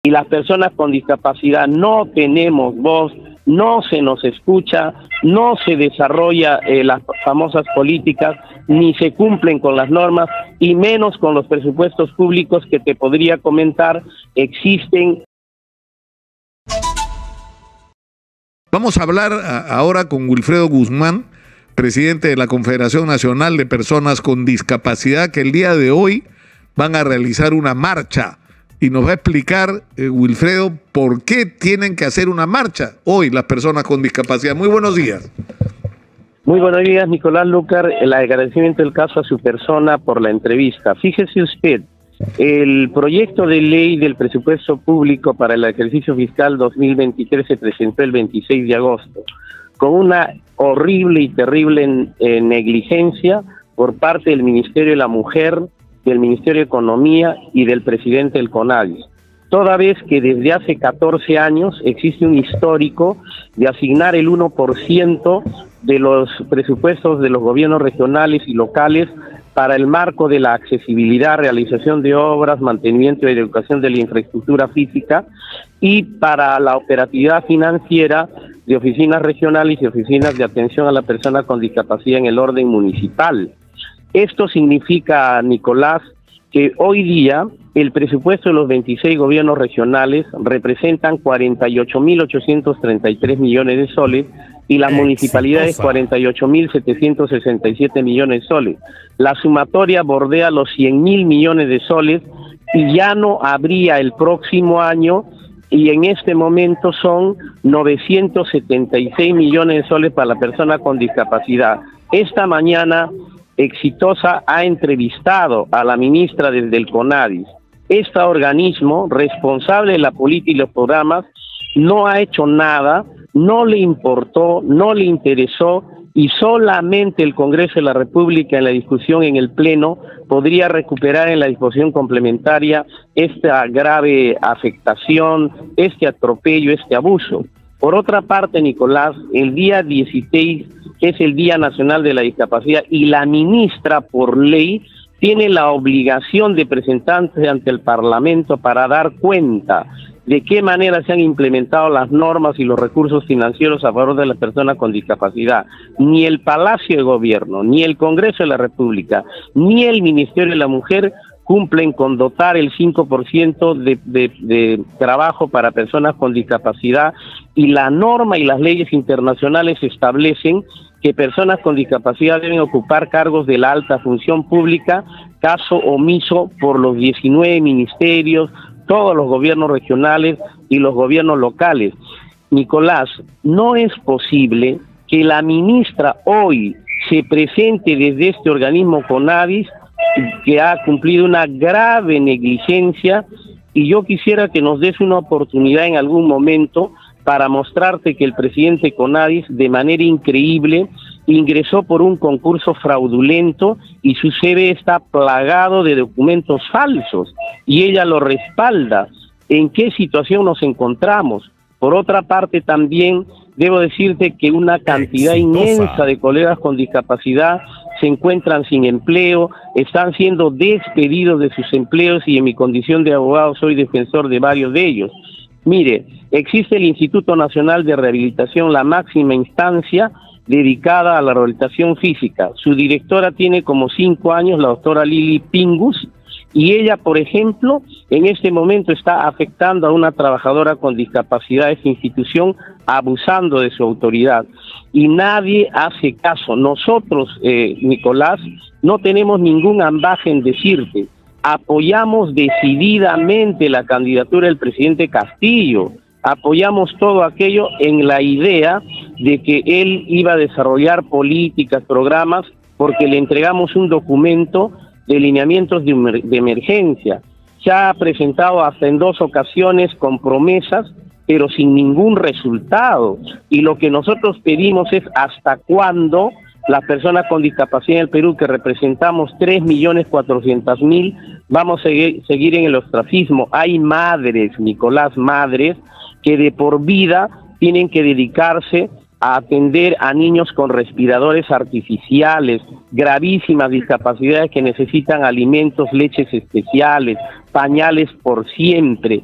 y las personas con discapacidad no tenemos voz, no se nos escucha, no se desarrolla las famosas políticas, ni se cumplen con las normas, y menos con los presupuestos públicos que te podría comentar existen. Vamos a hablar ahora con Wilfredo Guzmán, presidente de la Confederación Nacional de Personas con Discapacidad, que el día de hoy van a realizar una marcha. Y nos va a explicar, Wilfredo, por qué tienen que hacer una marcha hoy las personas con discapacidad. Muy buenos días. Muy buenos días, Nicolás Lucar. El agradecimiento del caso a su persona por la entrevista. Fíjese usted, el proyecto de ley del presupuesto público para el ejercicio fiscal 2023 se presentó el 26 de agosto, con una horrible y terrible negligencia por parte del Ministerio de la Mujer, del Ministerio de Economía y del presidente del CONADIS, toda vez que desde hace 14 años existe un histórico de asignar el 1% de los presupuestos de los gobiernos regionales y locales para el marco de la accesibilidad, realización de obras, mantenimiento y educación de la infraestructura física, y para la operatividad financiera de oficinas regionales y oficinas de atención a la persona con discapacidad en el orden municipal. Esto significa, Nicolás, que hoy día el presupuesto de los 26 gobiernos regionales representan 48.833 millones de soles y las municipalidades 48.767 millones de soles. La sumatoria bordea los 100.000 millones de soles y ya no habría el próximo año, y en este momento son 976 millones de soles para la persona con discapacidad. Esta mañana Exitosa ha entrevistado a la ministra desde el CONADIS. Este organismo, responsable de la política y los programas, no ha hecho nada, no le importó, no le interesó, y solamente el Congreso de la República, en la discusión en el Pleno, podría recuperar en la disposición complementaria esta grave afectación, este atropello, este abuso. Por otra parte, Nicolás, el día 16 es el Día Nacional de la Discapacidad y la ministra, por ley, tiene la obligación de presentarse ante el Parlamento para dar cuenta de qué manera se han implementado las normas y los recursos financieros a favor de las personas con discapacidad. Ni el Palacio de Gobierno, ni el Congreso de la República, ni el Ministerio de la Mujer cumplen con dotar el 5% de trabajo para personas con discapacidad, y la norma y las leyes internacionales establecen que personas con discapacidad deben ocupar cargos de la alta función pública, caso omiso por los 19 ministerios, todos los gobiernos regionales y los gobiernos locales. Nicolás, no es posible que la ministra hoy se presente desde este organismo CONADIS, que ha cumplido una grave negligencia, y yo quisiera que nos des una oportunidad en algún momento para mostrarte que el presidente CONADIS, de manera increíble, ingresó por un concurso fraudulento y su CV está plagado de documentos falsos y ella lo respalda. ¿En qué situación nos encontramos? Por otra parte, también debo decirte que una cantidad inmensa de colegas con discapacidad se encuentran sin empleo, están siendo despedidos de sus empleos, y en mi condición de abogado soy defensor de varios de ellos. Mire, existe el Instituto Nacional de Rehabilitación, la máxima instancia dedicada a la rehabilitación física. Su directora tiene como 5 años, la doctora Lili Pingus, y ella, por ejemplo, en este momento está afectando a una trabajadora con discapacidad de esta institución, abusando de su autoridad, y nadie hace caso. Nosotros, Nicolás, no tenemos ningún ambaje en decirte, apoyamos decididamente la candidatura del presidente Castillo, apoyamos todo aquello en la idea de que él iba a desarrollar políticas, programas, porque le entregamos un documento de lineamientos de emergencia. Se ha presentado hasta en 2 ocasiones con promesas, pero sin ningún resultado. Y lo que nosotros pedimos es hasta cuándo las personas con discapacidad en el Perú, que representamos 3.400.000, vamos a seguir en el ostracismo. Hay madres, Nicolás, madres, que de por vida tienen que dedicarse a atender a niños con respiradores artificiales, gravísimas discapacidades que necesitan alimentos, leches especiales, pañales por siempre.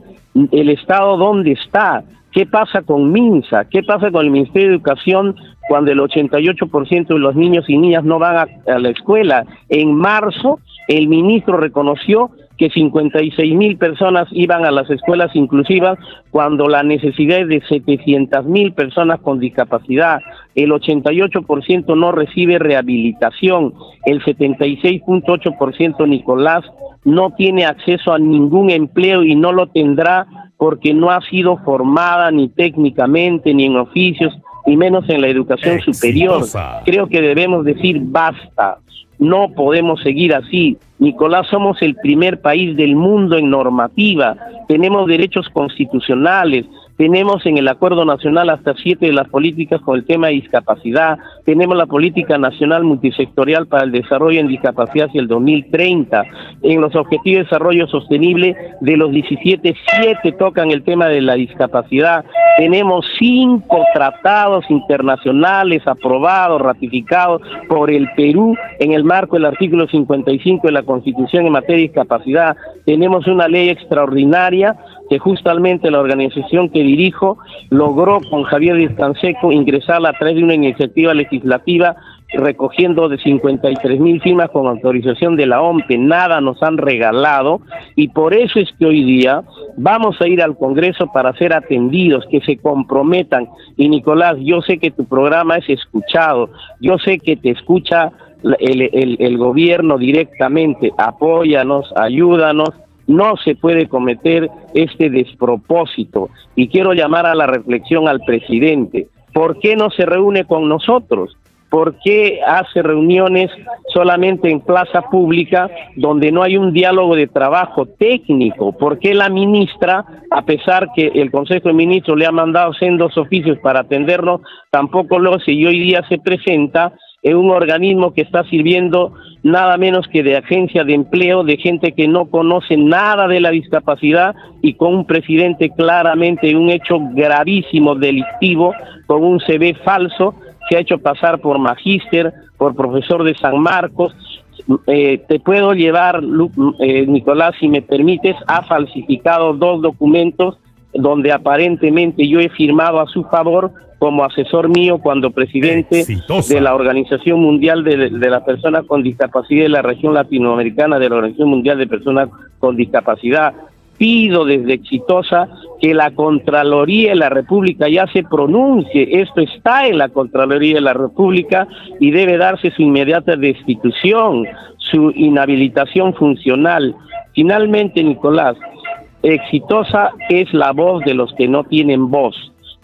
¿El Estado dónde está? ¿Qué pasa con MINSA? ¿Qué pasa con el Ministerio de Educación cuando el 88% de los niños y niñas no van a la escuela? En marzo, el ministro reconoció que 56,000 personas iban a las escuelas inclusivas cuando la necesidad es de 700,000 personas con discapacidad. El 88% no recibe rehabilitación. El 76.8%, Nicolás, no tiene acceso a ningún empleo y no lo tendrá porque no ha sido formada ni técnicamente, ni en oficios, y menos en la educación superior. Creo que debemos decir basta. No podemos seguir así. Nicolás, somos el primer país del mundo en normativa, tenemos derechos constitucionales, tenemos en el Acuerdo Nacional hasta 7 de las políticas con el tema de discapacidad, tenemos la Política Nacional Multisectorial para el Desarrollo en Discapacidad hacia el 2030, en los Objetivos de Desarrollo Sostenible de los 17, 7 tocan el tema de la discapacidad, tenemos 5 tratados internacionales aprobados, ratificados por el Perú en el marco del artículo 55 de la Constitución en materia de discapacidad, tenemos una ley extraordinaria que justamente la organización que dirijo logró con Javier Díaz-Canseco ingresarla a través de una iniciativa legislativa recogiendo de 53,000 firmas con autorización de la OMPE, nada nos han regalado y por eso es que hoy día vamos a ir al Congreso para ser atendidos, que se comprometan. Y Nicolás, yo sé que tu programa es escuchado, yo sé que te escucha el gobierno directamente, apóyanos, ayúdanos. No se puede cometer este despropósito y quiero llamar a la reflexión al presidente. ¿Por qué no se reúne con nosotros? ¿Por qué hace reuniones solamente en plaza pública donde no hay un diálogo de trabajo técnico? ¿Por qué la ministra, a pesar que el Consejo de Ministros le ha mandado sendos oficios para atendernos, tampoco lo hace y hoy día se presenta en un organismo que está sirviendo nada menos que de agencia de empleo, de gente que no conoce nada de la discapacidad y con un presidente claramente en un hecho gravísimo, delictivo, con un CV falso, se ha hecho pasar por magíster, por profesor de San Marcos. Te puedo llevar, Nicolás, si me permites, ha falsificado 2 documentos donde aparentemente yo he firmado a su favor como asesor mío cuando presidente de la Organización Mundial de las Personas con Discapacidad de la región latinoamericana, de la Organización Mundial de Personas con Discapacidad. Pido desde Exitosa que la Contraloría de la República ya se pronuncie. Esto está en la Contraloría de la República y debe darse su inmediata destitución, su inhabilitación funcional. Finalmente, Nicolás, Exitosa es la voz de los que no tienen voz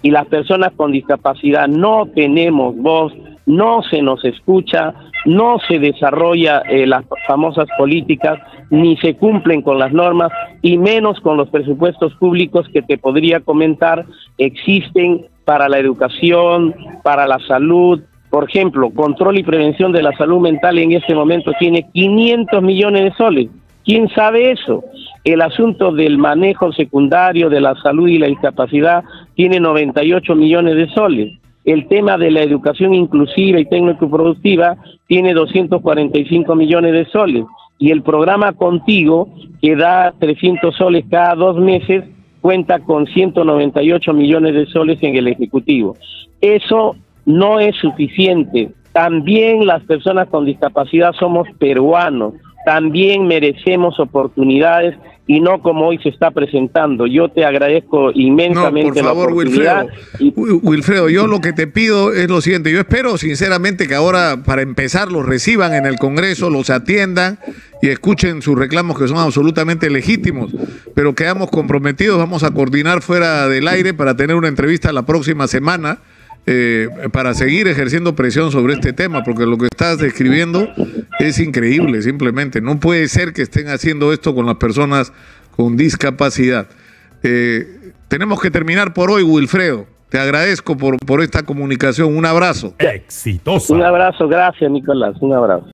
y las personas con discapacidad no tenemos voz, no se nos escucha, no se desarrolla las famosas políticas, ni se cumplen con las normas y menos con los presupuestos públicos que te podría comentar existen para la educación, para la salud. Por ejemplo, control y prevención de la salud mental en este momento tiene 500 millones de soles. ¿Quién sabe eso? El asunto del manejo secundario de la salud y la discapacidad tiene 98 millones de soles. El tema de la educación inclusiva y técnico-productiva tiene 245 millones de soles. Y el programa Contigo, que da 300 soles cada 2 meses, cuenta con 198 millones de soles en el Ejecutivo. Eso no es suficiente. También las personas con discapacidad somos peruanos. También merecemos oportunidades y no como hoy se está presentando. Yo te agradezco inmensamente. No, por favor, Wilfredo, yo lo que te pido es lo siguiente. Yo espero sinceramente que ahora, para empezar, los reciban en el Congreso, los atiendan y escuchen sus reclamos que son absolutamente legítimos, pero quedamos comprometidos, vamos a coordinar fuera del aire para tener una entrevista la próxima semana. Para seguir ejerciendo presión sobre este tema, porque lo que estás describiendo es increíble, simplemente. No puede ser que estén haciendo esto con las personas con discapacidad. Tenemos que terminar por hoy, Wilfredo. Te agradezco por esta comunicación. Un abrazo. Exitosa. Un abrazo, gracias, Nicolás. Un abrazo.